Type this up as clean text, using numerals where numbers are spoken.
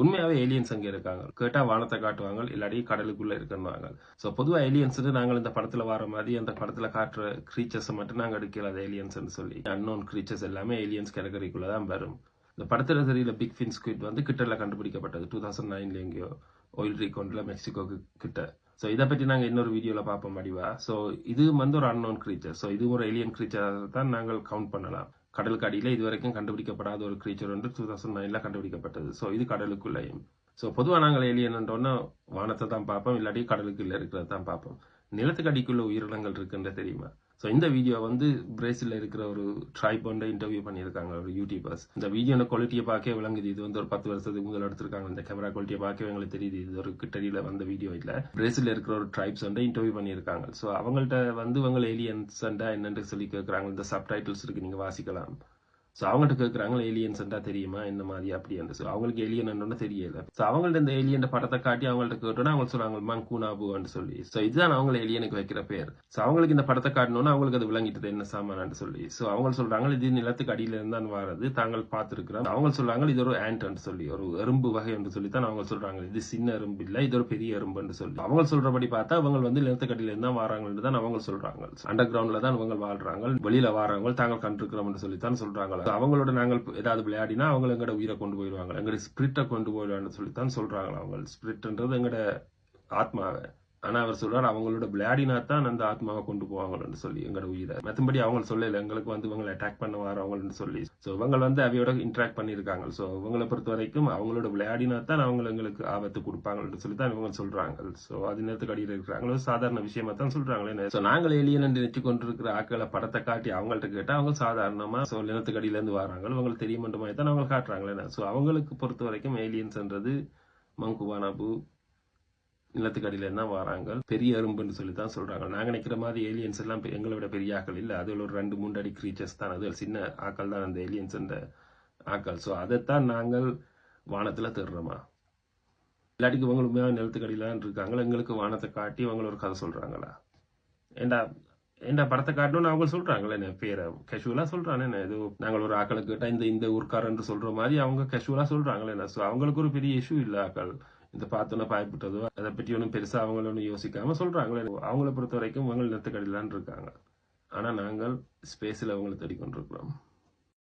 உண்மையாவே ஏலியன்ஸ் அங்க இருக்காங்க. கேட்டா வானத்த காட்டுவாங்க, இல்லாட்டி கடலுக்குள்ள இருக்குன்னுவாங்க. சோ பொதுவா ஏலியன்ஸ்ன்னு நாங்கள் இந்த படத்துல வர மாதிரி அந்த படத்துல காட்டுற கிரீச்சர்ஸ மட்டும் நாங்க எடுக்கல அது ஏலியன்ஸ்ன்னு சொல்லி. அன்னோன் கிரீச்சர்ஸ் எல்லாமே ஏலியன்ஸ் கேட்டகரிக்குள்ள தான் வரும். இந்த படத்துல தெரியல பிக் ஃபின் ஸ்குவிட் வந்து கிட்டல கண்டுபிடிக்கப்பட்டது 2009ல எங்கேயோ ஆயில் ரீகான்ல மெக்சிகோக்கு கிட்ட. சோ இத பத்தி நாங்க இன்னொரு வீடியோல பாப்போம் வடிவா. சோ இது வந்து ஒரு அன்னோன் கிரீச்சர். சோ இது ஒரு ஏலியன் கிரீச்சர் தான் நாங்கள் கவுண்ட் பண்ணலாம். கடலுக்கு அடியில இதுவரைக்கும் கண்டுபிடிக்கப்படாத ஒரு கிரீச்சர் வந்து 2009ல கண்டுபிடிக்கப்பட்டது. சோ இது கடலுக்குள்ளேயும். சோ பொதுவா நாங்கள் ஏலியன்ன்றோன்னா வானத்தை தான் பார்ப்போம், இல்லாட்டி கடலுக்குள்ள இருக்கிறது தான் பார்ப்போம். நிலத்துக்கு அடிக்குள்ள உயிரினங்கள் இருக்குன்னு தெரியுமா? சோ இந்த வீடியோ வந்து பிரேசில்ல இருக்கிற ஒரு ட்ரைப் வந்து இன்டர்வியூ பண்ணியிருக்காங்க ஒரு யூடியூபர்ஸ். இந்த வீடியோ குவாலிட்டியை பார்க்கவே விளங்குது. இது வந்து ஒரு 10 வருஷத்துக்கு முதல் எடுத்திருக்காங்க. இந்த கேமரா குவாலிட்டியை பார்க்கவே எங்களுக்கு தெரியுது. இது ஒரு கிட்டடியில வந்த வீடியோ இல்ல. பிரேசில்ல இருக்கிற ஒரு ட்ரைப்ஸ் வந்து இன்டர்வியூ பண்ணியிருக்காங்க. சோ அவங்கள்ட்ட வந்து இவங்க ஏலியன்ஸ் என்னன்னு சொல்லி கேட்கறாங்க. இந்த சப்டைட்டில்ஸ் இருக்கு, நீங்க வாசிக்கலாம். சோ அவங்கள்ட்ட கேட்கறாங்க ஏலியன்ஸ் தெரியுமா என்ன மாதிரி அப்படி என்று. சோ அவங்களுக்கு ஏலியன் என்னன்னு தெரியல. சோ அவங்கள்ட்ட இந்த ஏலியன் படத்தை காட்டி அவங்கள்ட்ட கேட்டோன்னா அவங்க சொல்றாங்க மங்கூனாபுன்னு சொல்லி. சோ இதுதான் அவங்க ஏலியனுக்கு வைக்கிற பேர். சோ அவங்களுக்கு இந்த படத்தை காட்டணும்னா அவங்களுக்கு அது விளங்கிட்டது என்ன சாமான்னு சொல்லி. சோ அவங்க சொல்றாங்க இது நிலத்துக்கு அடியில இருந்தான் வாரது, தாங்கள் பார்த்திருக்கிறோம். அவங்க சொல்றாங்க இது ஒரு ஆண்ட் சொல்லி, ஒரு எறும்பு வகை என்று சொல்லித்தான் அவங்க சொல்றாங்க. இது சின்ன எறும்பு இல்ல, இது ஒரு பெரிய எறும்புன்னு சொல்லி. அவங்க சொல்றபடி பார்த்தா அவங்க வந்து நிலத்துக்கு அடியில இருந்தா வாராங்கன்னு தான் அவங்க சொல்றாங்க. அண்டர் கிரவுண்ட்ல தான் அவங்க வாழ்றாங்க, வெளியில வாராங்க தாங்கள் கண்டிருக்கிறோம் சொல்லித்தான் சொல்றாங்க. அவங்களோட நாங்கள் ஏதாவது விளையாடினா அவங்க எங்கட உயிரை கொண்டு போயிடுவாங்க, எங்கட ஸ்பிரிட்டை கொண்டு போயிடுவாங்கன்னு சொல்லித்தான் சொல்றாங்க. அவங்க ஸ்பிரிட்ன்றது எங்கட ஆத்மாவை. ஆனா அவர் சொல்றாரு அவங்களோட விளையாடினா தான் அந்த ஆத்மாவை கொண்டு போவாங்கன்னு சொல்லி எங்கட உயிரை. மற்றபடி அவங்க சொல்லல எங்களுக்கு வந்து இவங்களை அட்டாக் பண்ண வரவங்கன்னு சொல்லி. சோ இவங்க வந்து அவையோட இன்டராக்ட் பண்ணியிருக்காங்க. சோ இவங்களை பொறுத்த வரைக்கும் அவங்களோட விளையாடினா தான் அவங்க எங்களுக்கு ஆபத்து கொடுப்பாங்கன்னு சொல்லி தான் இவங்க சொல்றாங்க. சோ அது நேரத்துக்கு அடியில் இருக்கிறாங்களோ சாதாரண விஷயமா தான் சொல்றாங்களே. சோ நாங்கள் ஏலியன் நினைச்சு கொண்டிருக்கிற ஆக்களை படத்தை காட்டி அவங்கள்ட்ட கேட்டா அவங்க சாதாரணமா சோ நிலத்துக்கு அடியில இருந்து வராங்க, அவங்களுக்கு தெரியுமன்ற மாதிரி தான் அவங்க காட்டுறாங்களே. சோ அவங்களுக்கு பொறுத்த வரைக்கும் ஏலியன்ஸ்ன்றது மங்குவானாபு நிலத்துக்கு அடியில இருந்தா வராங்க, பெரிய எறும்புன்னு சொல்லி தான் சொல்றாங்க. நாங்க நினைக்கிற மாதிரி ஏலியன்ஸ் எல்லாம் எங்களை விட பெரிய ஆக்கள் இல்ல, அது ஒரு 2-3 அடி கிரீச்சர்ஸ் தான். அது சின்ன ஆக்கள் தான் அந்த ஏலியன்ஸ் ஆக்கள். சோ அதைத்தான் நாங்கள் வானத்துல தேடுறோமா, இல்லாட்டிக்கு இவங்க உண்மையான நிலத்துக்கு அடியில தான் இருக்காங்க, எங்களுக்கு வானத்தை காட்டி இவங்க ஒரு கதை சொல்றாங்களா? ஏண்டா படத்தை காட்டணும்னு அவங்க சொல்றாங்களே என்ன பேரை கேஷுவலா சொல்றானே என்ன, ஏதோ நாங்கள் ஒரு ஆக்களுக்கு கேட்டா இந்த ஊர்க்காரன் சொல்ற மாதிரி அவங்க கேஷுவலா சொல்றாங்களே என்ன. சோ அவங்களுக்கு ஒரு பெரிய இஷ்யூ இல்ல ஆக்கள் இந்த பார்த்தோன்னா பயப்பட்டதோ அதை பற்றி ஒன்றும் பெருசா அவங்கள ஒன்றும் யோசிக்காம சொல்றாங்களே. அவங்கள பொறுத்த வரைக்கும் அவங்க நிலத்துக்கடியிலான் இருக்காங்க. ஆனா நாங்கள் ஸ்பேஸ்ல அவங்களை தேடிக்கொண்டிருக்கிறோம்.